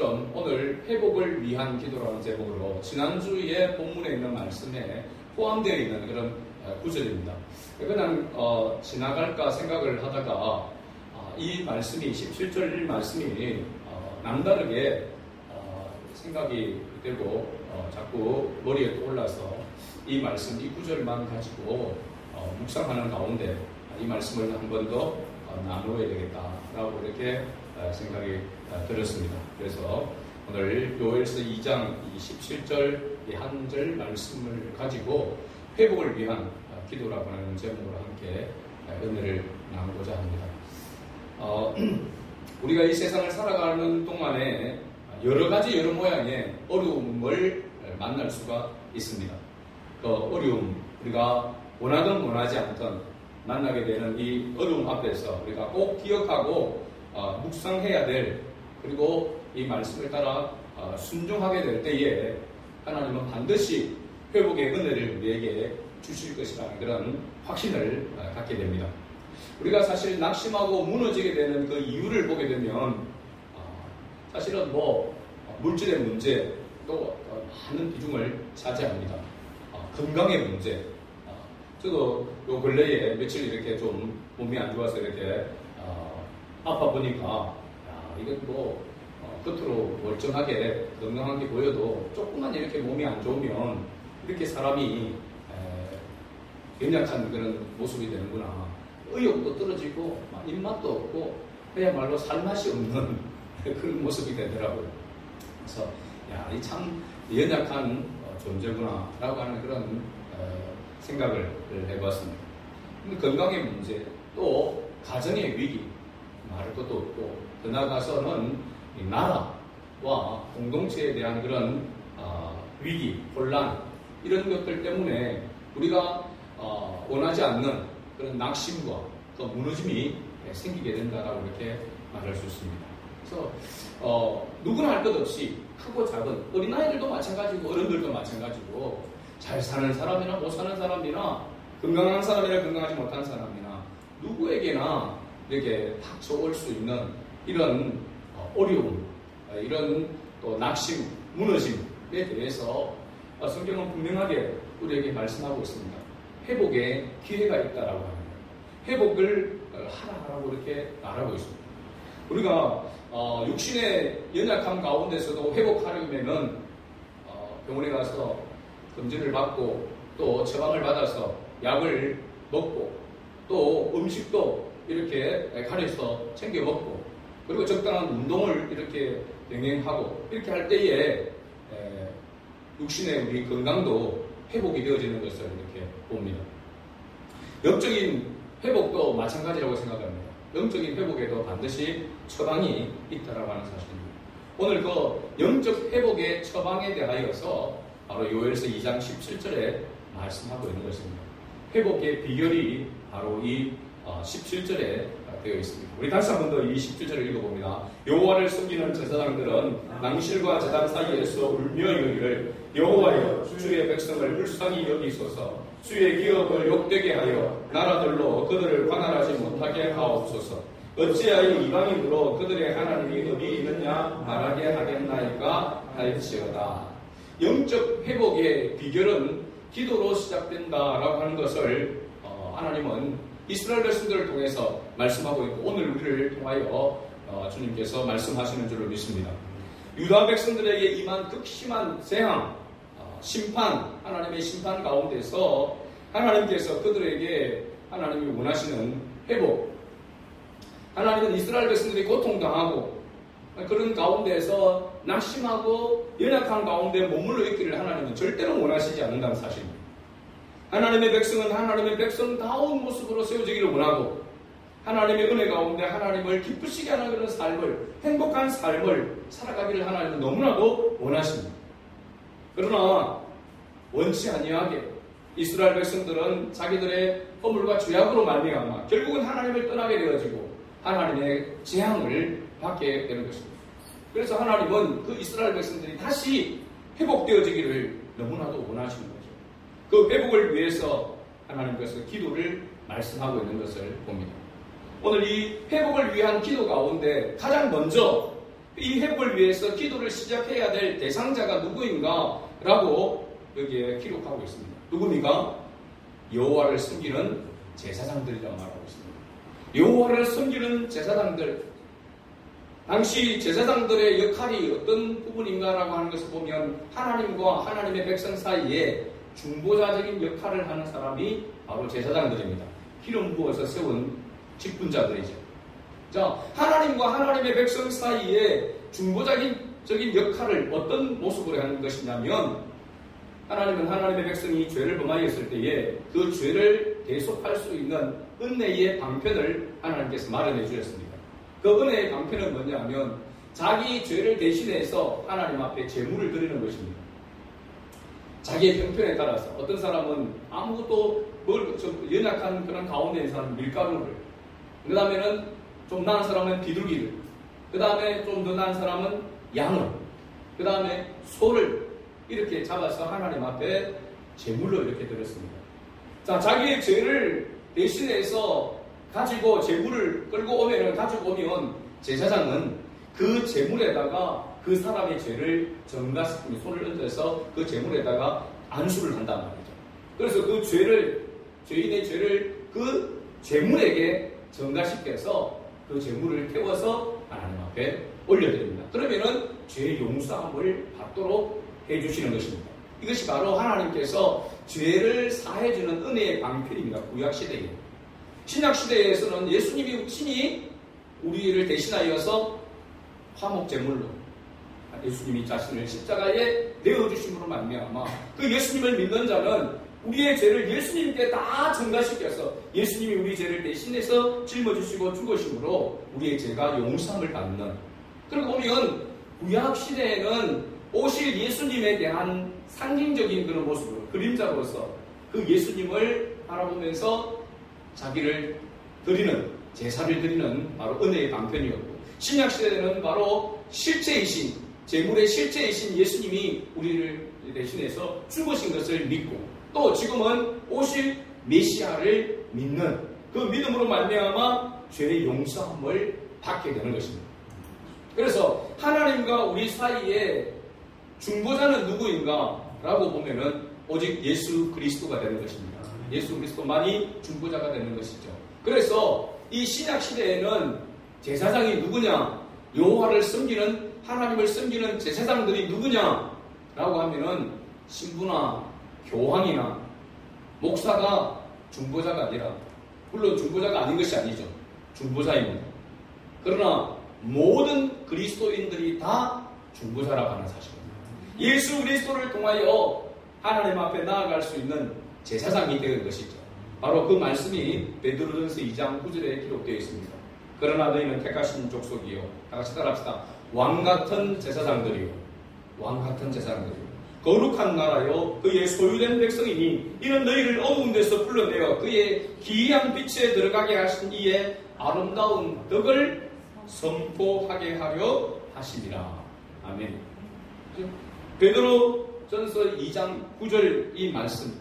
그럼 오늘 회복을 위한 기도라는 제목으로 지난주에 본문에 있는 말씀에 포함되어 있는 그런 구절입니다. 그냥 지나갈까 생각을 하다가 이 말씀이 17절 말씀이 남다르게 생각이 되고 자꾸 머리에 떠올라서 이 말씀, 이 구절만 가지고 묵상하는 가운데 이 말씀을 한 번 더 나누어야 되겠다라고 이렇게 생각이 들었습니다. 그래서 오늘 요엘서 2장 17절 이 한 절 말씀을 가지고 회복을 위한 기도라고 하는 제목으로 함께 은혜를 나누고자 합니다. 우리가 이 세상을 살아가는 동안에 여러 가지 여러 모양의 어려움을 만날 수가 있습니다. 그 어려움, 우리가 원하든 원하지 않든 만나게 되는 이 어려움 앞에서 우리가 꼭 기억하고 묵상해야 될, 그리고 이 말씀을 따라 순종하게 될 때에 하나님은 반드시 회복의 은혜를 우리에게 주실 것이라는 그런 확신을 갖게 됩니다. 우리가 사실 낙심하고 무너지게 되는 그 이유를 보게 되면 사실은 물질의 문제 또 많은 비중을 차지합니다. 건강의 문제. 저도 요 근래에 며칠 이렇게 좀 몸이 안 좋아서 이렇게 아파 보니까 이건 겉으로 멀쩡하게 건강하게 보여도 조금만 이렇게 몸이 안 좋으면 이렇게 사람이 연약한 그런 모습이 되는구나. 의욕도 떨어지고 입맛도 없고 그야말로 살맛이 없는 그런 모습이 되더라고요. 그래서 이 참 연약한 존재구나 라고 하는 그런 생각을 해봤습니다. 건강의 문제, 또 가정의 위기, 말할 것도 없고, 더 나아가서는 이 나라와 공동체에 대한 그런 위기, 혼란, 이런 것들 때문에 우리가 원하지 않는 그런 낙심과 또 무너짐이 생기게 된다라고 이렇게 말할 수 있습니다. 그래서 누구나 할 것 없이 크고 작은 어린아이들도 마찬가지고 어른들도 마찬가지고 잘 사는 사람이나 못 사는 사람이나 건강한 사람이나 건강하지 못한 사람이나 누구에게나 이렇게 닥쳐올 수 있는 이런 어려움, 이런 또 낙심, 무너짐에 대해서 성경은 분명하게 우리에게 말씀하고 있습니다. 회복의 기회가 있다라고 합니다. 회복을 하라고 이렇게 말하고 있습니다. 우리가 육신의 연약함 가운데서도 회복하려면은 병원에 가서 검진을 받고 또 처방을 받아서 약을 먹고 또 음식도 이렇게 가려서 챙겨 먹고 그리고 적당한 운동을 이렇게 병행하고 이렇게 할 때에 육신의 우리 건강도 회복이 되어지는 것을 이렇게 봅니다. 영적인 회복도 마찬가지라고 생각합니다. 영적인 회복에도 반드시 처방이 있다라고 하는 사실입니다. 오늘 그 영적 회복의 처방에 대하여서 바로 요엘서 2장 17절에 말씀하고 있는 것입니다. 회복의 비결이 바로 이 17절에 되어 있습니다. 우리 다시 한 번 더 이 17절을 읽어봅니다. 여호와를 섬기는 제사장들은 낭실과 제단 사이에서 울며 이르기를 여호와여 주의 백성을 불쌍히 여기소서 주의 기업을 욕되게 하여 나라들로 그들을 관할하지 못하게 하옵소서. 어찌하여 이방인으로 그들의 하나님이 어디 있느냐 말하게 하겠나이까 할지어다. 영적 회복의 비결은 기도로 시작된다라고 하는 것을 하나님은 이스라엘 백성들을 통해서 말씀하고 있고 오늘 우리를 통하여 주님께서 말씀하시는 줄을 믿습니다. 유다 백성들에게 임한 극심한 재앙, 심판, 하나님의 심판 가운데서 하나님께서 그들에게 하나님이 원하시는 회복, 하나님은 이스라엘 백성들이 고통당하고 그런 가운데서 낙심하고 연약한 가운데 머물러 있기를 하나님은 절대로 원하시지 않는다는 사실입니다. 하나님의 백성은 하나님의 백성다운 모습으로 세워지기를 원하고 하나님의 은혜 가운데 하나님을 기쁘시게 하는 그런 삶을, 행복한 삶을 살아가기를 하나님은 너무나도 원하십니다. 그러나 원치 아니하게 이스라엘 백성들은 자기들의 허물과 죄악으로 말미암아 결국은 하나님을 떠나게 되어지고 하나님의 재앙을 받게 되는 것입니다. 그래서 하나님은 그 이스라엘 백성들이 다시 회복되어지기를 너무나도 원하시는 거죠. 그 회복을 위해서 하나님께서 기도를 말씀하고 있는 것을 봅니다. 오늘 이 회복을 위한 기도 가운데 가장 먼저 이 회복을 위해서 기도를 시작해야 될 대상자가 누구인가? 라고 여기에 기록하고 있습니다. 누굽니까? 여호와를 섬기는 제사장들이라고 말하고 있습니다. 여호와를 섬기는 제사장들. 당시 제사장들의 역할이 어떤 부분인가라고 하는 것을 보면 하나님과 하나님의 백성 사이에 중보자적인 역할을 하는 사람이 바로 제사장들입니다. 기름 부어서 세운 직분자들이죠. 자, 하나님과 하나님의 백성 사이에 중보자적인 역할을 어떤 모습으로 하는 것이냐면, 하나님은 하나님의 백성이 죄를 범하였을 때에 그 죄를 대속할 수 있는 은혜의 방편을 하나님께서 마련해 주셨습니다. 그 은혜의 방편은 뭐냐면 자기 죄를 대신해서 하나님 앞에 제물을 드리는 것입니다. 자기의 형편에 따라서 어떤 사람은 아무것도 좀 연약한 그런 가운데 있는 사람은 밀가루를, 그 다음에는 좀 나은 사람은 비둘기를, 그 다음에 좀 더 나은 사람은 양을, 그 다음에 소를 이렇게 잡아서 하나님 앞에 제물로 이렇게 드렸습니다. 자, 자기의 죄를 대신해서 가지고 제물을 끌고 가지고 오면 제사장은 그 제물에다가 그 사람의 죄를 전가시키며 손을 얹어서 그 제물에다가 안수를 한단 말이죠. 그래서 그 죄인의 죄를 그 제물에게 전가시켜서 그 제물을 태워서 하나님 앞에 올려드립니다. 그러면은 죄 용서함을 받도록 해주시는 것입니다. 이것이 바로 하나님께서 죄를 사해주는 은혜의 방편입니다. 구약시대에. 신약시대에서는 예수님이 친히 우리를 대신하여서 화목제물로 예수님이 자신을 십자가에 내어주심으로 말미암아 그 예수님을 믿는 자는 우리의 죄를 예수님께 다 전가시켜서 예수님이 우리 죄를 대신해서 짊어지시고 죽으심으로 우리의 죄가 용서함을 받는, 그리고 보면 구약시대에는 오실 예수님에 대한 상징적인 그런 모습으로 그림자로서 그 예수님을 바라보면서 자기를 드리는, 제사를 드리는 바로 은혜의 방편이었고, 신약시대에는 바로 실체이신, 제물의 실체이신 예수님이 우리를 대신해서 죽으신 것을 믿고, 또 지금은 오실 메시아를 믿는 그 믿음으로 말미암아 죄의 용서함을 받게 되는 것입니다. 그래서 하나님과 우리 사이에 중보자는 누구인가? 라고 보면은 오직 예수 그리스도가 되는 것입니다. 예수 그리스도만이 중보자가 되는 것이죠. 그래서 이 신약 시대에는 제사장이 누구냐? 여호와를 섬기는, 하나님을 섬기는 제사장들이 누구냐라고 하면은 신부나 교황이나 목사가 중보자가 아니라, 물론 중보자가 아닌 것이 아니죠. 중보자입니다. 그러나 모든 그리스도인들이 다 중보자라고 하는 사실입니다. 예수 그리스도를 통하여 하나님 앞에 나아갈 수 있는 제사장이 되는 것이죠. 바로 그 말씀이 베드로전서 2장 9절에 기록되어 있습니다. 그러나 너희는 택하신 족속이요, 다 같이 따라합시다. 왕같은 제사장들이요, 왕같은 제사장들이요, 거룩한 나라요, 그의 소유된 백성이니 이는 너희를 어두운 데서 불러내어 그의 기이한 빛에 들어가게 하신 이의 아름다운 덕을 선포하게 하려 하시니라. 아멘. 베드로전서 2장 9절 이 말씀,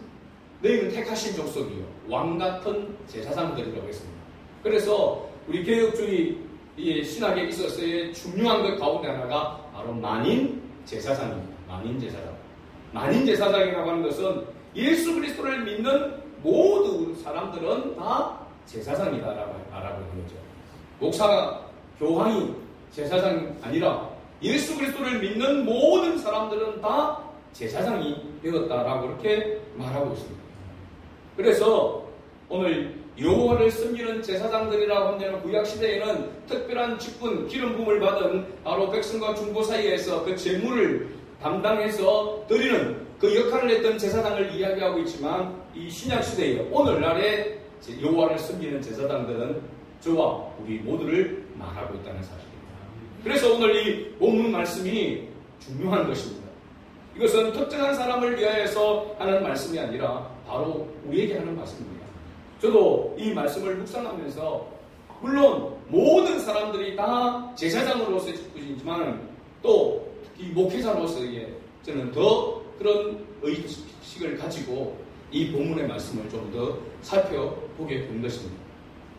너희는 택하신 족속이요, 왕같은 제사장들이라고 했습니다. 그래서 우리 개혁주의 신학에 있어서의 중요한 것 가운데 하나가 바로 만인 제사장입니다. 만인 제사장. 만인 제사장이라고 하는 것은 예수 그리스도를 믿는 모든 사람들은 다 제사장이다라고 말하고 있는 거죠. 목사가, 교황이 제사장이 아니라 예수 그리스도를 믿는 모든 사람들은 다 제사장이 되었다라고 그렇게 말하고 있습니다. 그래서 오늘 여호와를 섬기는 제사장들이라고 하면 구약시대에는 특별한 직분, 기름 부음을 받은 바로 백성과 중보 사이에서 그 제물을 담당해서 드리는 그 역할을 했던 제사장을 이야기하고 있지만, 이 신약시대에 오늘날의 여호와를 섬기는 제사장들은 저와 우리 모두를 말하고 있다는 사실입니다. 그래서 오늘 이 본문 말씀이 중요한 것입니다. 이것은 특정한 사람을 위하여서 하는 말씀이 아니라 바로 우리에게 하는 말씀입니다. 저도 이 말씀을 묵상하면서 물론 모든 사람들이 다 제사장으로서의 직분이지만 또 이 목회자로서의 저는 더 그런 의식을 가지고 이 본문의 말씀을 좀 더 살펴보게 된 것입니다.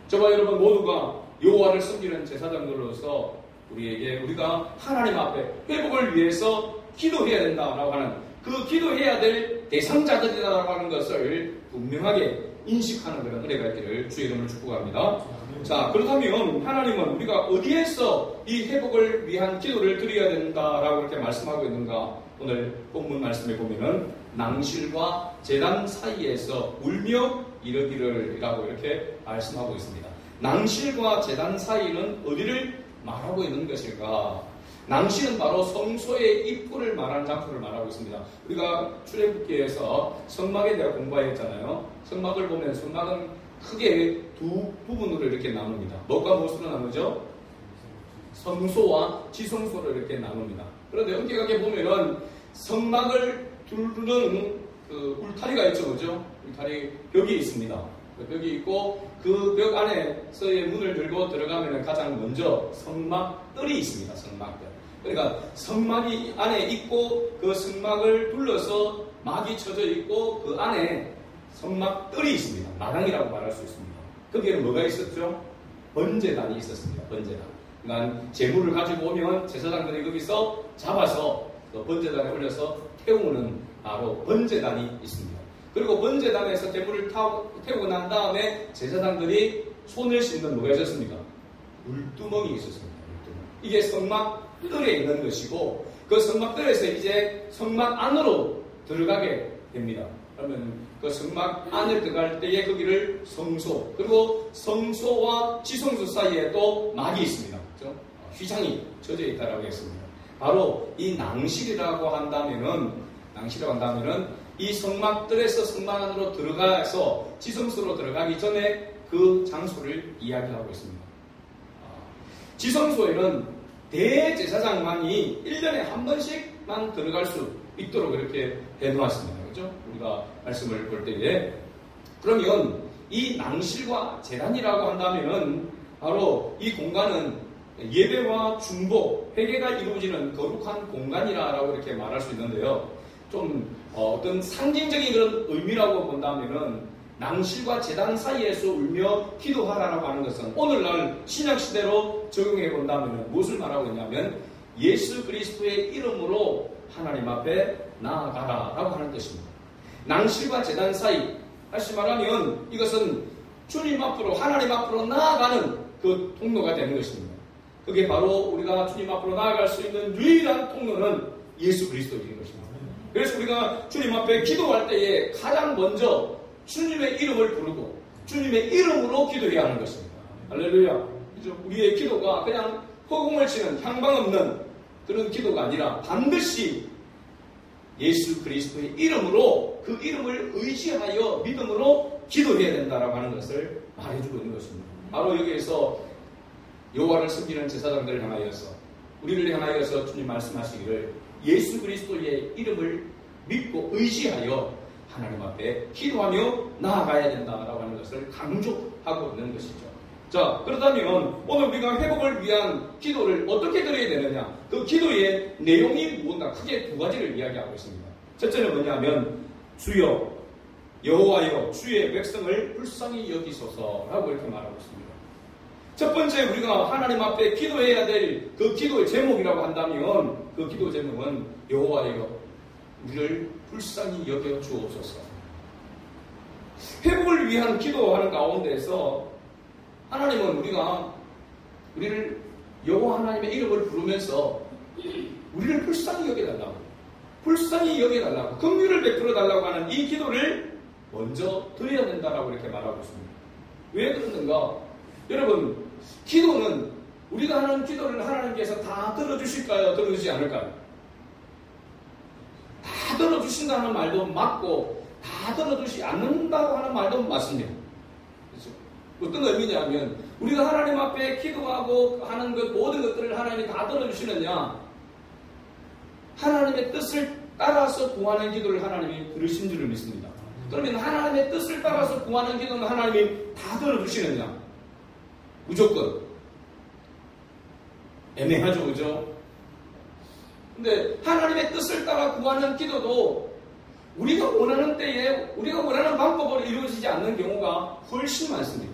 저와 여러분 모두가 여호와를 섬기는 제사장들로서 우리에게 우리가 하나님 앞에 회복을 위해서 기도해야 된다라고 하는 그 기도해야 될 대상자들이라고 하는 것을 분명하게 인식하는 그런 은혜가 있기를 주의 이름으로 축복합니다. 자, 그렇다면 하나님은 우리가 어디에서 이 회복을 위한 기도를 드려야 된다라고 이렇게 말씀하고 있는가? 오늘 본문 말씀에 보면은 낭실과 제단 사이에서 울며 이르기를 이라고 이렇게 말씀하고 있습니다. 낭실과 제단 사이는 어디를 말하고 있는 것일까? 낭실은 바로 성소의 입구를 말하는 장소를 말하고 있습니다. 우리가 출애굽기에서 성막에 대해 공부했잖아요. 성막을 보면 성막은 크게 두 부분으로 이렇게 나눕니다. 무엇과 무엇으로 나누죠? 성소와 지성소로 이렇게 나눕니다. 그런데 엄격하게 보면은 성막을 두르는 그 울타리가 있죠, 그죠? 울타리 벽이 있습니다. 그 벽이 있고 그 벽 안에서의 문을 열고 들어가면 가장 먼저 성막뜰이 있습니다. 성막뜰. 그러니까 성막이 안에 있고 그 성막을 둘러서 막이 쳐져 있고 그 안에 성막뜰이 있습니다. 마당이라고 말할 수 있습니다. 거기에는 뭐가 있었죠? 번제단이 있었습니다. 번제단. 그러니까 재물을 가지고 오면 제사장들이 거기서 잡아서 그 번제단에 올려서 태우는 바로 번제단이 있습니다. 그리고 번제단에서 재물을 태우고 난 다음에 제사장들이 손을 씻는 뭐가 있었습니까? 물두멍이 있었습니다. 물두멍. 이게 성막뜰에 있는 것이고 그 성막뜰에서 이제 성막 안으로 들어가게 됩니다. 그러면 그 성막 안에 들어갈 때에 거기를 성소, 그리고 성소와 지성소 사이에 또 막이 있습니다. 그렇죠? 휘장이 쳐져 있다라고 했습니다. 바로 이 낭실이라고 한다면은 이 성막들에서 성막 안으로 들어가서 지성소로 들어가기 전에 그 장소를 이야기하고 있습니다. 지성소에는 대제사장만이 1년에 한 번씩만 들어갈 수 있도록 이렇게 해놓았습니다. 그렇죠? 우리가 말씀을 볼 때에. 그러면 이 낭실과 제단이라고 한다면은 바로 이 공간은 예배와 중보, 회개가 이루어지는 거룩한 공간이라고 이렇게 말할 수 있는데요. 좀 어떤 상징적인 그런 의미라고 본다면은 낭실과 제단 사이에서 울며 기도하라라고 하는 것은 오늘날 신약시대로 적용해 본다면 무엇을 말하고 있냐면 예수 그리스도의 이름으로 하나님 앞에 나아가라라고 하는 것입니다. 낭실과 제단 사이, 다시 말하면 이것은 주님 앞으로, 하나님 앞으로 나아가는 그 통로가 되는 것입니다. 그게 바로 우리가 주님 앞으로 나아갈 수 있는 유일한 통로는 예수 그리스도인 것입니다. 그래서 우리가 주님 앞에 기도할 때에 가장 먼저 주님의 이름을 부르고 주님의 이름으로 기도해야 하는 것입니다. 할렐루야. 우리의 기도가 그냥 허공을 치는 향방 없는 그런 기도가 아니라 반드시 예수 그리스도의 이름으로 그 이름을 의지하여 믿음으로 기도해야 된다라고 하는 것을 말해주고 있는 것입니다. 바로 여기에서 여호와를 섬기는 제사장들을 향하여서 우리를 향하여서 주님 말씀하시기를 예수 그리스도의 이름을 믿고 의지하여 하나님 앞에 기도하며 나아가야 된다라고 하는 것을 강조하고 있는 것이죠. 자, 그렇다면 오늘 우리가 회복을 위한 기도를 어떻게 드려야 되느냐? 그 기도의 내용이 무엇인가 크게 두 가지를 이야기하고 있습니다. 첫째는 뭐냐면 주여 여호와여 주의 백성을 불쌍히 여기소서라고 이렇게 말하고 있습니다. 첫 번째 우리가 하나님 앞에 기도해야 될 그 기도의 제목이라고 한다면 그 기도 제목은 여호와여 우리를 불쌍히 여겨 주옵소서. 회복을 위한 기도하는 가운데서 하나님은 우리를 여호와 하나님의 이름을 부르면서 우리를 불쌍히 여겨달라고, 불쌍히 여겨달라고, 긍휼을 베풀어 달라고 하는 이 기도를 먼저 드려야 된다라고 이렇게 말하고 있습니다. 왜 그러는가? 여러분, 기도는 우리가 하는 기도를 하나님께서 다 들어주실까요? 들어주지 않을까요? 다 들어주신다는 말도 맞고 다 들어주지 않는다고 하는 말도 맞습니다. 그렇죠? 어떤 의미냐면 우리가 하나님 앞에 기도하고 하는 것 모든 것들을 하나님이 다 들어주시느냐? 하나님의 뜻을 따라서 구하는 기도를 하나님이 들으신 줄을 믿습니다. 그러면 하나님의 뜻을 따라서 구하는 기도는 하나님이 다 들어주시느냐? 무조건 애매하죠, 그죠? 근데 하나님의 뜻을 따라 구하는 기도도 우리가 원하는 때에 우리가 원하는 방법으로 이루어지지 않는 경우가 훨씬 많습니다.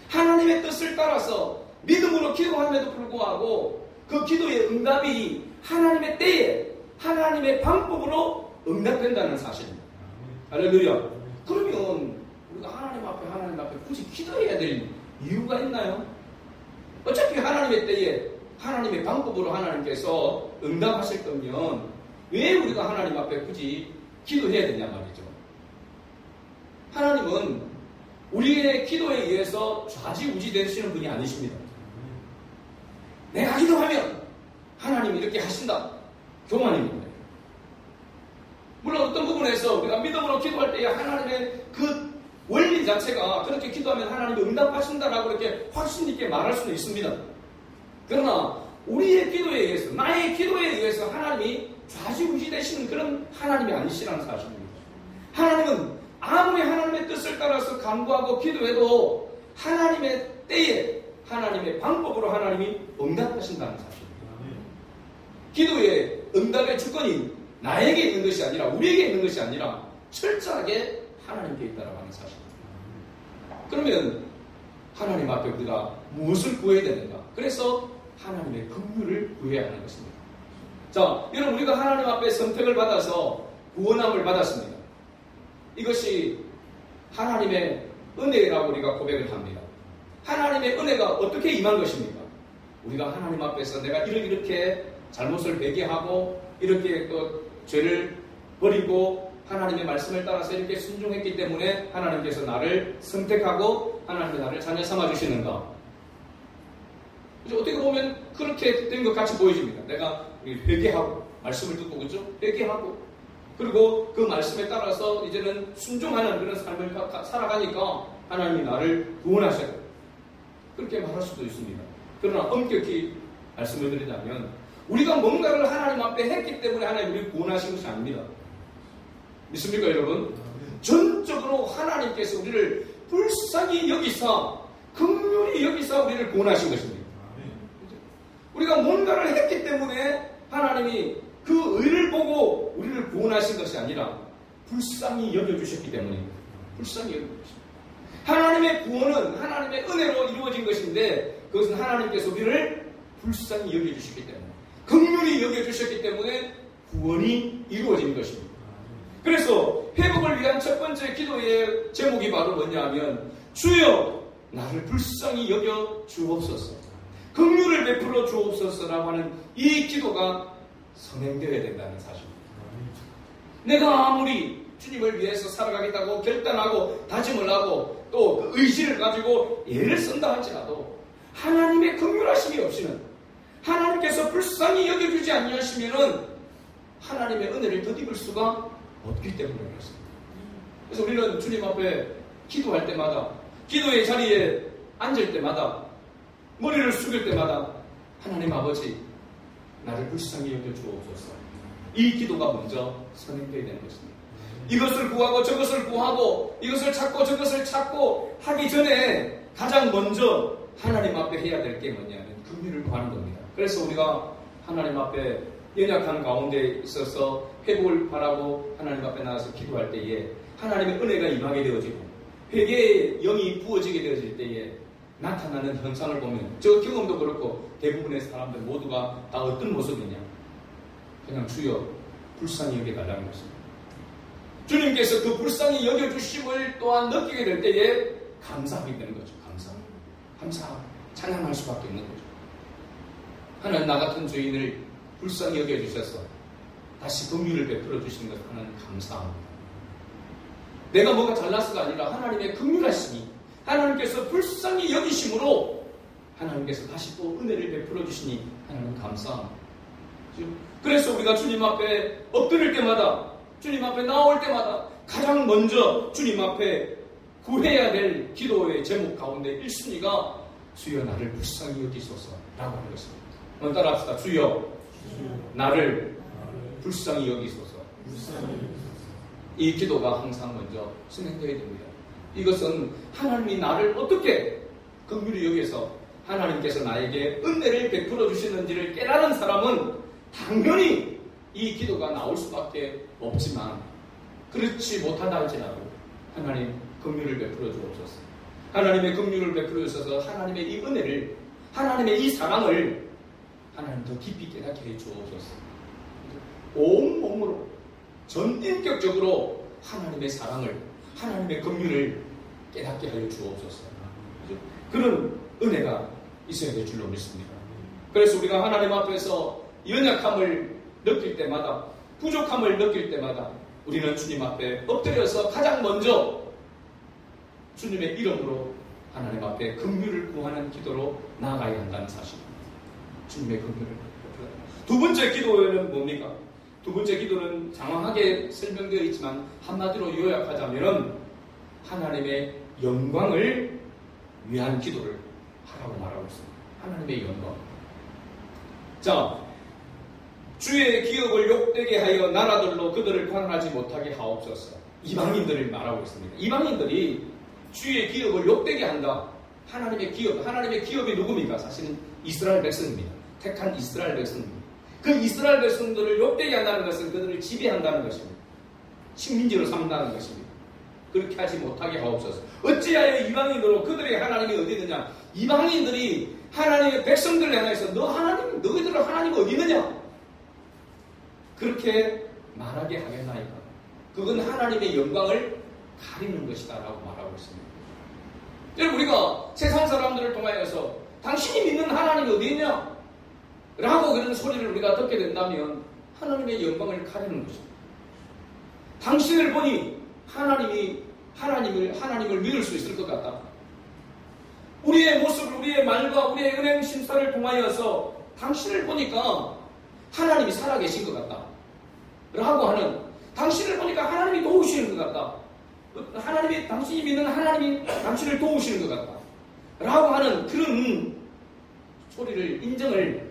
하나님의 뜻을 따라서 믿음으로 기도함에도 불구하고 그 기도의 응답이 하나님의 때에 하나님의 방법으로 응답된다는 사실입니다. 할렐루야. 그러면 우리가 하나님 앞에 굳이 기도해야 될 이유가 있나요? 어차피 하나님의 때에 하나님의 방법으로 하나님께서 응답하실 거면 왜 우리가 하나님 앞에 굳이 기도해야 되냐 말이죠. 하나님은 우리의 기도에 의해서 좌지우지 되시는 분이 아니십니다. 내가 기도하면 하나님이 이렇게 하신다. 교만입니다. 물론 어떤 부분에서 우리가 믿음으로 기도할 때에 하나님의 그 원리 자체가 그렇게 기도하면 하나님이 응답하신다라고 이렇게 확신 있게 말할 수는 있습니다. 그러나 우리의 기도에 의해서, 나의 기도에 의해서 하나님이 좌지우지 되시는 그런 하나님이 아니시라는 사실입니다. 하나님은 아무리 하나님의 뜻을 따라서 간구하고 기도해도 하나님의 때에 하나님의 방법으로 하나님이 응답하신다는 사실입니다. 기도의 응답의 주권이 나에게 있는 것이 아니라 우리에게 있는 것이 아니라 철저하게 하나님께 있다라고 하는 사실입니다. 그러면 하나님 앞에 우리가 무엇을 구해야 되는가? 그래서 하나님의 긍휼을 구해야 하는 것입니다. 자, 여러분 우리가 하나님 앞에 선택을 받아서 구원함을 받았습니다. 이것이 하나님의 은혜라고 우리가 고백을 합니다. 하나님의 은혜가 어떻게 임한 것입니까? 우리가 하나님 앞에서 내가 이렇게 잘못을 회개하고 이렇게 또 죄를 버리고 하나님의 말씀을 따라서 이렇게 순종했기 때문에 하나님께서 나를 선택하고 하나님이 나를 자녀 삼아주시는가? 어떻게 보면 그렇게 된 것 같이 보여집니다. 내가 회개하고 말씀을 듣고 그죠? 회개하고 그리고 그 말씀에 따라서 이제는 순종하는 그런 삶을 살아가니까 하나님이 나를 구원하셔요. 그렇게 말할 수도 있습니다. 그러나 엄격히 말씀을 드리자면 우리가 뭔가를 하나님 앞에 했기 때문에 하나님이 우리를 구원하신 것이 아닙니다. 믿습니까 여러분? 전적으로 하나님께서 우리를 불쌍히 여기사 긍휼히 여기사 우리를 구원하신 것입니다. 우리가 뭔가를 했기 때문에 하나님이 그 의를 보고 우리를 구원하신 것이 아니라 불쌍히 여겨주셨기 때문입니다. 불쌍히 여겨주셨습니다. 하나님의 구원은 하나님의 은혜로 이루어진 것인데 그것은 하나님께서 우리를 불쌍히 여겨주셨기 때문에 긍휼히 여겨주셨기 때문에 구원이 이루어진 것입니다. 그래서 회복을 위한 첫 번째 기도의 제목이 바로 뭐냐 하면 주여 나를 불쌍히 여겨 주옵소서 긍휼을 베풀어 주옵소서라고 하는 이 기도가 선행되어야 된다는 사실입니다. 내가 아무리 주님을 위해서 살아가겠다고 결단하고 다짐을 하고 또 그 의지를 가지고 애를 쓴다 할지라도 하나님의 긍휼하심이 없이는 하나님께서 불쌍히 여겨주지 아니하시면은 하나님의 은혜를 덧입을 수가 없기 때문에 그렇습니다. 그래서 우리는 주님 앞에 기도할 때마다 기도의 자리에 앉을 때마다 머리를 숙일 때마다 하나님 아버지 나를 불쌍히 여겨주옵소서 이 기도가 먼저 선행되어야 되는 것입니다. 이것을 구하고 저것을 구하고 이것을 찾고 저것을 찾고 하기 전에 가장 먼저 하나님 앞에 해야 될 게 뭐냐면 긍휼을 구하는 겁니다. 그래서 우리가 하나님 앞에 연약한 가운데 있어서 회복을 바라고 하나님 앞에 나가서 기도할 때에 하나님의 은혜가 임하게 되어지고 회개의 영이 부어지게 되어질 때에 나타나는 현상을 보면 저 경험도 그렇고 대부분의 사람들 모두가 다 어떤 모습이냐 그냥 주여 불쌍히 여겨달라는 것입니다. 주님께서 그 불쌍히 여겨주심을 또한 느끼게 될 때에 감사하게 되는 거죠. 감사 찬양할 수밖에 없는 거죠. 하나님 나 같은 죄인을 불쌍히 여겨주셔서 다시 긍휼을 베풀어 주시는 것을 하나님 감사합니다. 내가 뭐가 잘났어가 아니라 하나님의 긍휼하심이 하나님께서 불쌍히 여기심으로 하나님께서 다시 또 은혜를 베풀어 주시니 하나님 감사합니다. 그래서 우리가 주님 앞에 엎드릴 때마다 주님 앞에 나올 때마다 가장 먼저 주님 앞에 구해야 될 기도의 제목 가운데 1순위가 주여 나를 불쌍히 여기소서라고 하는 것입니다. 한번 따라합시다. 주여 나를 불쌍히 여기소서. 이 기도가 항상 먼저 진행되어야 됩니다. 이것은 하나님이 나를 어떻게 긍휼히 여기서 하나님께서 나에게 은혜를 베풀어 주시는지를 깨달은 사람은 당연히 이 기도가 나올 수밖에 없지만 그렇지 못하다 할지라도 하나님 긍휼을 베풀어 주옵소서. 하나님의 긍휼을 베풀어 주셔서 하나님의 이 은혜를 하나님의 이 사랑을 하나님 더 깊이 깨닫게 해 주옵소서. 온 몸으로 전인격적으로 하나님의 사랑을, 하나님의 긍휼을 깨닫게 하여 주옵소서. 그런 은혜가 있어야 될 줄로 믿습니다. 그래서 우리가 하나님 앞에서 연약함을 느낄 때마다, 부족함을 느낄 때마다 우리는 주님 앞에 엎드려서 가장 먼저 주님의 이름으로 하나님 앞에 긍휼을 구하는 기도로 나아가야 한다는 사실입니다. 주님의 긍휼을. 두 번째 기도는 뭡니까? 두 번째 기도는 장황하게 설명되어 있지만 한마디로 요약하자면 하나님의 영광을 위한 기도를 하라고 말하고 있습니다. 하나님의 영광. 자, 주의 기업을 욕되게 하여 나라들로 그들을 관할하지 못하게 하옵소서. 이방인들을 말하고 있습니다. 이방인들이 주의 기업을 욕되게 한다. 하나님의 기업이 누굽니까? 사실은 이스라엘 백성입니다. 택한 이스라엘 백성입니다. 그 이스라엘 백성들을 욕되게 한다는 것은 그들을 지배한다는 것입니다. 식민지로 삼는다는 것입니다. 그렇게 하지 못하게 하옵소서. 어찌하여 이방인으로 그들의 하나님이 어디 있느냐? 이방인들이 하나님의 백성들을 향해서 너희들은 하나님이 어디 있느냐? 그렇게 말하게 하겠나이까? 그건 하나님의 영광을 가리는 것이다 라고 말하고 있습니다. 여러분, 우리가 세상 사람들을 통하여서 당신이 믿는 하나님이 어디 있냐? 라고 그런 소리를 우리가 듣게 된다면 하나님의 영광을 가리는 것입니다. 당신을 보니 하나님을 믿을 수 있을 것 같다. 우리의 모습을, 우리의 말과 우리의 은행 심사를 통하여서 당신을 보니까 하나님이 살아계신 것 같다. 라고 하는, 당신을 보니까 하나님이 도우시는 것 같다. 당신이 믿는 하나님이 당신을 도우시는 것 같다. 라고 하는 그런 소리를, 인정을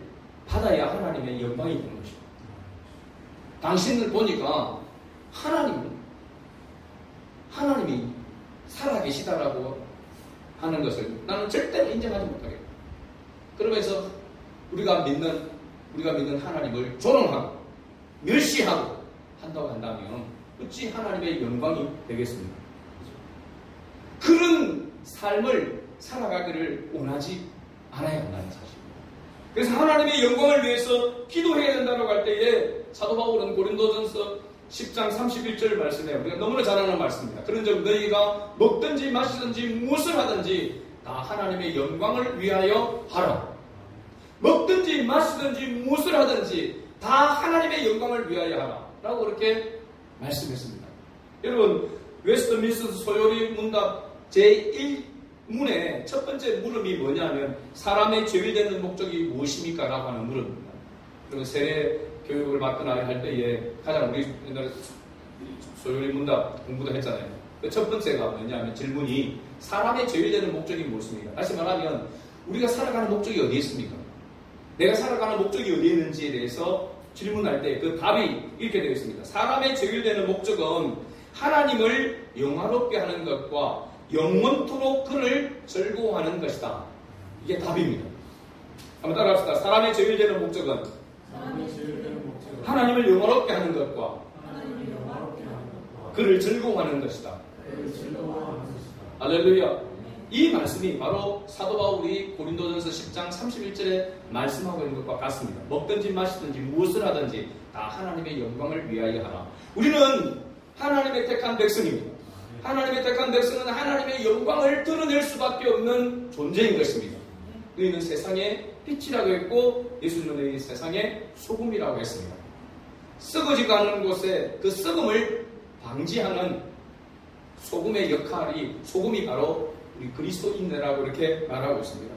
받아야 하나님의 영광이 되는 것입니다. 당신을 보니까 하나님이 살아계시다라고 하는 것을 나는 절대로 인정하지 못하겠다. 그러면서 우리가 믿는 하나님을 조롱하고 멸시하고 한다고 한다면 어찌 하나님의 영광이 되겠습니까? 그런 삶을 살아가기를 원하지 않아야 한다는 사실입니다. 그래서 하나님의 영광을 위해서 기도해야 된다고 할 때에 사도 바울은 고린도전서 10장 31절 말씀이에요. 우리가 너무나 잘 아는 말씀입니다. 그런즉 너희가 먹든지 마시든지 무엇을 하든지 다 하나님의 영광을 위하여 하라. 먹든지 마시든지 무엇을 하든지 다 하나님의 영광을 위하여 하라 라고 그렇게 말씀했습니다. 여러분, 웨스트민스터 소요리 문답 제1문의 첫 번째 물음이 뭐냐면 사람의 죄일되는 목적이 무엇입니까? 라고 하는 물음입니다. 그리고 세례 교육을 받거나 할 때에 가장 우리 옛날에 소요리 문답 공부도 했잖아요. 그 첫 번째가 뭐냐면 질문이 사람의 죄일되는 목적이 무엇입니까? 다시 말하면 우리가 살아가는 목적이 어디에 있습니까? 내가 살아가는 목적이 어디에 있는지에 대해서 질문할 때 그 답이 이렇게 되어 있습니다. 사람의 죄일되는 목적은 하나님을 영화롭게 하는 것과 영원토록 그를 즐거워하는 것이다. 이게 답입니다. 한번 따라합시다. 사람의 죄일되는 목적은 하나님을 영화롭게 하는 것과 그를 즐거워하는 것이다. 할렐루야. 이 말씀이 바로 사도 바울이 고린도전서 10장 31절에 말씀하고 있는 것과 같습니다. 먹든지 마시든지 무엇을 하든지 다 하나님의 영광을 위하여 하라. 우리는 하나님의 택한 백성입니다. 하나님의 택한 백성은 하나님의 영광을 드러낼 수밖에 없는 존재인 것입니다. 너희는 세상의 빛이라고 했고 예수님은 이 세상의 소금이라고 했습니다. 썩어지고 않는 곳에 그 썩음을 방지하는 소금의 역할이, 소금이 바로 우리 그리스도인이라고 이렇게 말하고 있습니다.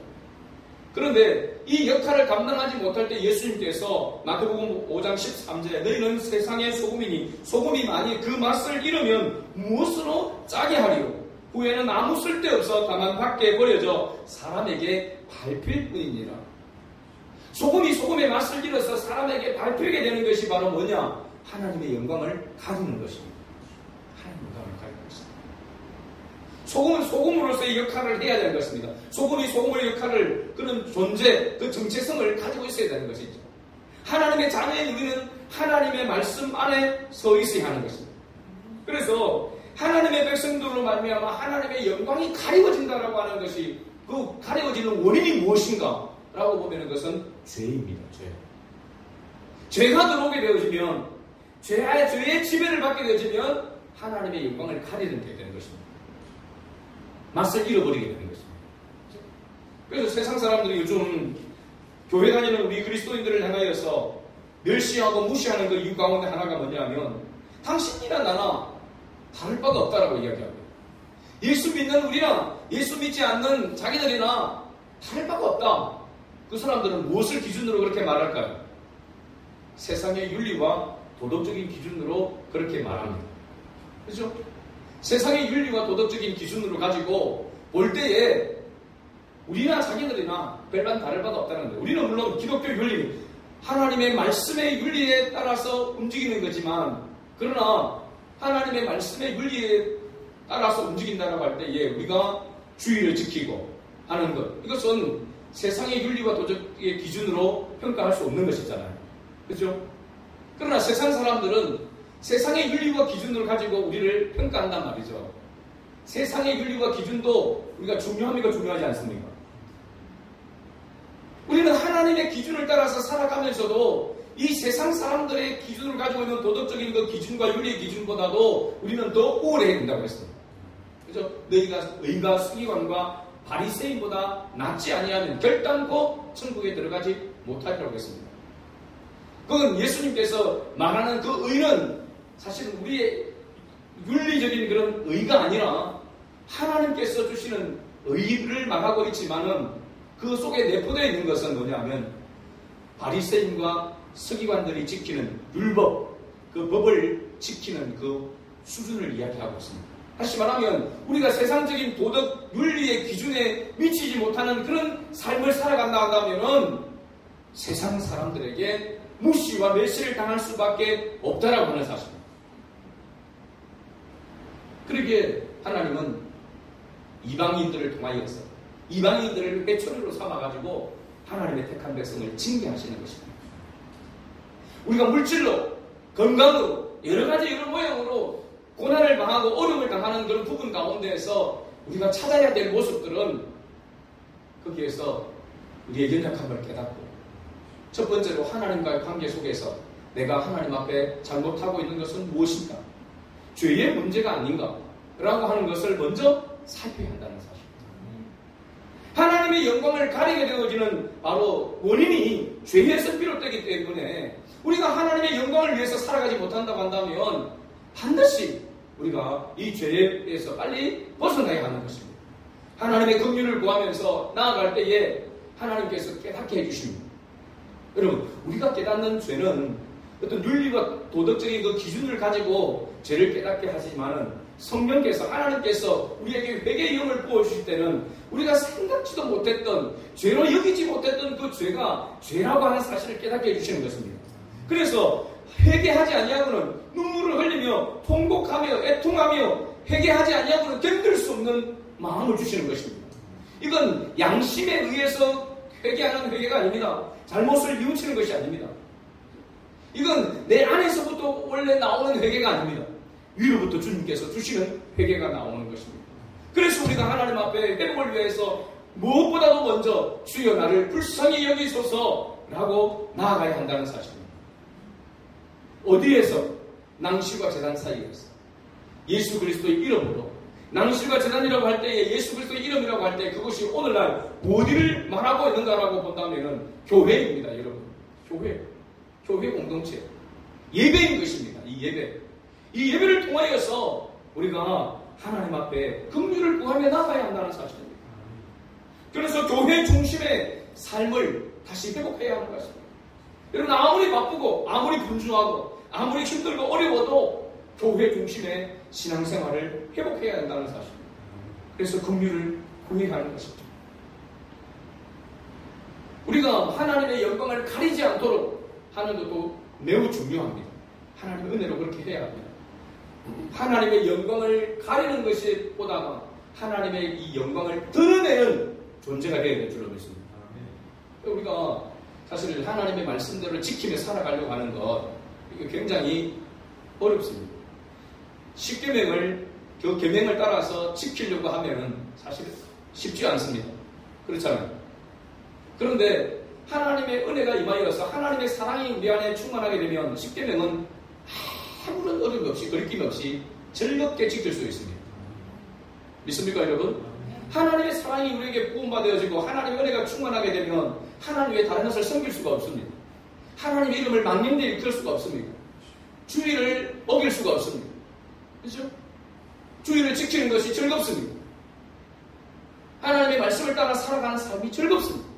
그런데 이 역할을 감당하지 못할 때 예수님께서 마태복음 5장 13절에 너희는 세상의 소금이니 소금이 만일 그 맛을 잃으면 무엇으로 짜게 하리요? 후에는 아무 쓸데없어 다만 밖에 버려져 사람에게 밟힐 뿐이니라. 소금이 소금의 맛을 잃어서 사람에게 밟히게 되는 것이 바로 뭐냐? 하나님의 영광을 가리는 것입니다. 하나님의 영광을 가리는 것입니다. 소금은 소금으로서의 역할을 해야 되는 것입니다. 소금이 소금의 역할을, 그런 존재, 그 정체성을 가지고 있어야 되는 것이죠. 하나님의 자녀인 우리는 하나님의 말씀 안에 서 있어야 하는 것입니다. 그래서 하나님의 백성들로 말미암아 하나님의 영광이 가리워진다라고 하는 것이, 그 가리워지는 원인이 무엇인가? 라고 보면 그것은 죄입니다. 죄가 들어오게 되어지면, 죄의 지배를 받게 되어지면 하나님의 영광을 가리는 게 되는 것입니다. 맛을 잃어버리게 되는 것입니다. 그래서 세상 사람들이 요즘 교회 다니는 우리 그리스도인들을 향하여서 멸시하고 무시하는 그 이유 가운데 하나가 뭐냐면, 당신이나 나나 다를 바가 없다라고 이야기합니다. 예수 믿는 우리나 예수 믿지 않는 자기들이나 다를 바가 없다. 그 사람들은 무엇을 기준으로 그렇게 말할까요? 세상의 윤리와 도덕적인 기준으로 그렇게 말합니다. 그렇죠? 세상의 윤리와 도덕적인 기준으로 가지고 볼 때에 우리나 자기들이나 별반 다를 바가 없다는 거예요. 우리는 물론 기독교 윤리, 하나님의 말씀의 윤리에 따라서 움직이는 거지만, 그러나 하나님의 말씀의 윤리에 따라서 움직인다고 할 때에 우리가 주의를 지키고 하는 것, 이것은 세상의 윤리와 도덕의 기준으로 평가할 수 없는 것이잖아요. 그렇죠? 그러나 세상 사람들은 세상의 윤리와 기준을 가지고 우리를 평가한단 말이죠. 세상의 윤리와 기준도 우리가 중요합니까? 중요하지 않습니까? 우리는 하나님의 기준을 따라서 살아가면서도 이 세상 사람들의 기준을 가지고 있는 도덕적인 그 기준과 윤리의 기준보다도 우리는 더 우월해야 된다고 했습니다. 그죠? 너희가 의가 수기관과 바리새인보다 낫지 아니하면 결단코 천국에 들어가지 못하리라고 했습니다. 그건 예수님께서 말하는 그 의는 사실은 우리의 윤리적인 그런 의가 아니라 하나님께서 주시는 의를 말하고 있지만은 그 속에 내포되어 있는 것은 뭐냐면 바리새인과 서기관들이 지키는 율법, 그 법을 지키는 그 수준을 이야기하고 있습니다. 다시 말하면 우리가 세상적인 도덕 윤리의 기준에 미치지 못하는 그런 삶을 살아간다 한다면은 세상 사람들에게 무시와 멸시를 당할 수밖에 없다라고 하는 사실입니다. 그러기에 하나님은 이방인들을 통하여서 이방인들을 회초리로 삼아가지고 하나님의 택한 백성을 징계하시는 것입니다. 우리가 물질로, 건강으로, 여러 가지 이런 모양으로 고난을 당하고 어려움을 당하는 그런 부분 가운데에서 우리가 찾아야 될 모습들은 거기에서 우리의 연약함을 깨닫고, 첫 번째로 하나님과의 관계 속에서 내가 하나님 앞에 잘못하고 있는 것은 무엇인가? 죄의 문제가 아닌가? 라고 하는 것을 먼저 살펴야 한다는 사실입니다. 하나님의 영광을 가리게 되어지는 바로 원인이 죄에서 비롯되기 때문에 우리가 하나님의 영광을 위해서 살아가지 못한다고 한다면 반드시 우리가 이 죄에서 빨리 벗어나야 하는 것입니다. 하나님의 긍휼을 구하면서 나아갈 때에 하나님께서 깨닫게 해주십니다. 여러분, 우리가 깨닫는 죄는 어떤 윤리와 도덕적인 그 기준을 가지고 죄를 깨닫게 하지만은 성령께서, 하나님께서 우리에게 회개의 영을 부어주실 때는 우리가 생각지도 못했던, 죄로 여기지 못했던 그 죄가 죄라고 하는 사실을 깨닫게 해주시는 것입니다. 그래서 회개하지 아니하고는 눈물을 흘리며 통곡하며 애통하며 회개하지 아니하고는 견딜 수 없는 마음을 주시는 것입니다. 이건 양심에 의해서 회개하는 회개가 아닙니다. 잘못을 뉘우치는 것이 아닙니다. 이건 내 안에서부터 원래 나오는 회개가 아닙니다. 위로부터 주님께서 주시는 회개가 나오는 것입니다. 그래서 우리가 하나님 앞에 회복을 위해서 무엇보다도 먼저 주여 나를 불쌍히 여기소서라고 나아가야 한다는 사실입니다. 어디에서? 낭실과 제단 사이에서 예수 그리스도의 이름으로, 낭실과 제단이라고 할 때에 예수 그리스도의 이름이라고 할 때 그것이 오늘날 어디를 말하고 있는가라고 본다면 교회입니다. 여러분, 교회 공동체, 예배인 것입니다. 이 예배를 통하여서 우리가 하나님 앞에 긍휼을 구하며 나가야 한다는 사실입니다. 그래서 교회 중심의 삶을 다시 회복해야 하는 것입니다. 여러분, 아무리 바쁘고 아무리 분주하고 아무리 힘들고 어려워도 교회 중심의 신앙생활을 회복해야 한다는 사실입니다. 그래서 긍휼을 구해야 하는 것입니다. 우리가 하나님의 영광을 가리지 않도록 하는 것도 매우 중요합니다. 하나님의 은혜로 그렇게 해야 합니다. 하나님의 영광을 가리는 것이 보다가 하나님의 이 영광을 드러내는 존재가 되어야 될 줄로 믿습니다. 우리가 사실 하나님의 말씀대로 지키며 살아가려고 하는 것, 이거 굉장히 어렵습니다. 십계명을, 그 계명을 따라서 지키려고 하면은 사실 쉽지 않습니다. 그렇잖아요. 그런데 하나님의 은혜가 임하여서 하나님의 사랑이 우리 안에 충만하게 되면 십계명은 아무런 어려움 없이 거리낌 없이 즐겁게 지킬 수 있습니다. 믿습니까 여러분? 하나님의 사랑이 우리에게 부음받아지고 하나님의 은혜가 충만하게 되면 하나님 외에 다른 것을 섬길 수가 없습니다. 하나님의 이름을 망령되이 일컬 수가 없습니다. 주의를 어길 수가 없습니다. 그렇죠? 주의를 지키는 것이 즐겁습니다. 하나님의 말씀을 따라 살아가는 삶이 즐겁습니다.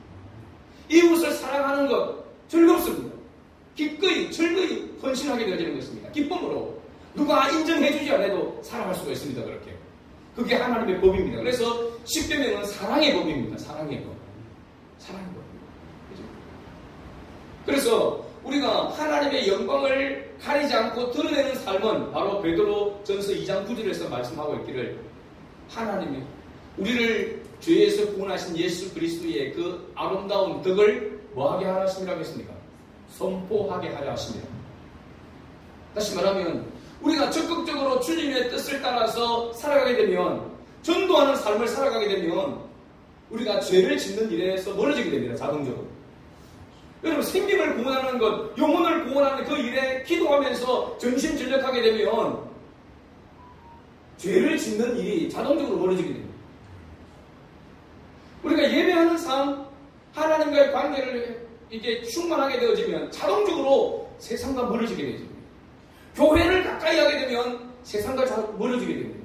이웃을 사랑하는 것 즐겁습니다. 기꺼이 즐거이 헌신하게 되어지는 것입니다. 기쁨으로 누가 인정해주지 않아도 살아갈 수가 있습니다. 그렇게 그게 하나님의 법입니다. 그래서 십계명은 사랑의 법입니다. 사랑의 법. 사랑의 법입니다. 그렇죠? 그래서 우리가 하나님의 영광을 가리지 않고 드러내는 삶은 바로 베드로 전서 2장 9절에서 말씀하고 있기를 하나님이 우리를 죄에서 구원하신 예수 그리스도의 그 아름다운 덕을 뭐하게 하라 하심이라고 했습니까? 선포하게 하려 하십니다. 다시 말하면 우리가 적극적으로 주님의 뜻을 따라서 살아가게 되면 전도하는 삶을 살아가게 되면 우리가 죄를 짓는 일에서 멀어지게 됩니다. 자동적으로. 여러분 생명을 구원하는 것, 영혼을 구원하는 그 일에 기도하면서 전심전력하게 되면 죄를 짓는 일이 자동적으로 멀어지게 됩니다. 우리가 예배하는 삶, 하나님과의 관계를 이게 충만하게 되어지면 자동적으로 세상과 멀어지게 되죠. 교회를 가까이 하게 되면 세상과 멀어지게 됩니다.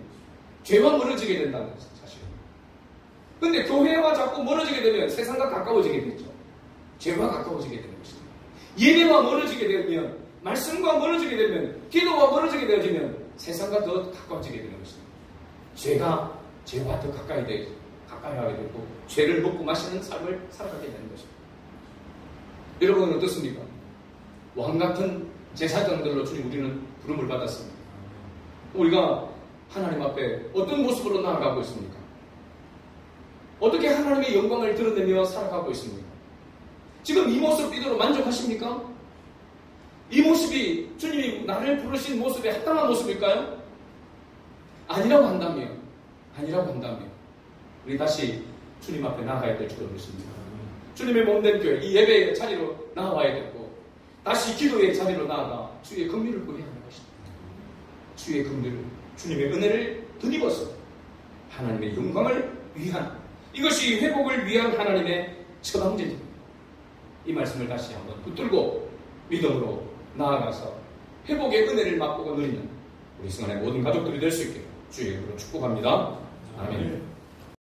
죄와 멀어지게 된다는 것은 사실은. 근데 교회와 자꾸 멀어지게 되면 세상과 가까워지게 되죠. 죄와 가까워지게 되는 것입니다. 예배와 멀어지게 되면, 말씀과 멀어지게 되면, 기도와 멀어지게 되어지면 세상과 더 가까워지게 되는 것입니다. 죄와 더 가까이 하게 되고 죄를 먹고 마시는 삶을 살아가게 되는 것입니다. 여러분은 어떻습니까? 왕같은 제사장들로 주님 우리는 부름을 받았습니다. 우리가 하나님 앞에 어떤 모습으로 나아가고 있습니까? 어떻게 하나님의 영광을 드러내며 살아가고 있습니까? 지금 이 모습으로 만족하십니까? 이 모습이 주님이 나를 부르신 모습에 합당한 모습일까요? 아니라고 한다면 우리 다시 주님 앞에 나아가야 될 줄로 믿습니다. 주님의 몸된 교회, 이 예배의 자리로 나아와야 되고 다시 기도의 자리로 나아가 주의 긍휼을 구해야 하는 것입니다. 주의 긍휼을, 주님의 은혜를 덧입어서 하나님의 영광을 위한, 이것이 회복을 위한 하나님의 처방전입니다. 이 말씀을 다시 한번 붙들고 믿음으로 나아가서 회복의 은혜를 맛보고 누리는 우리 성안의 모든 가족들이 될 수 있게 주의 이름으로 축복합니다. 아멘.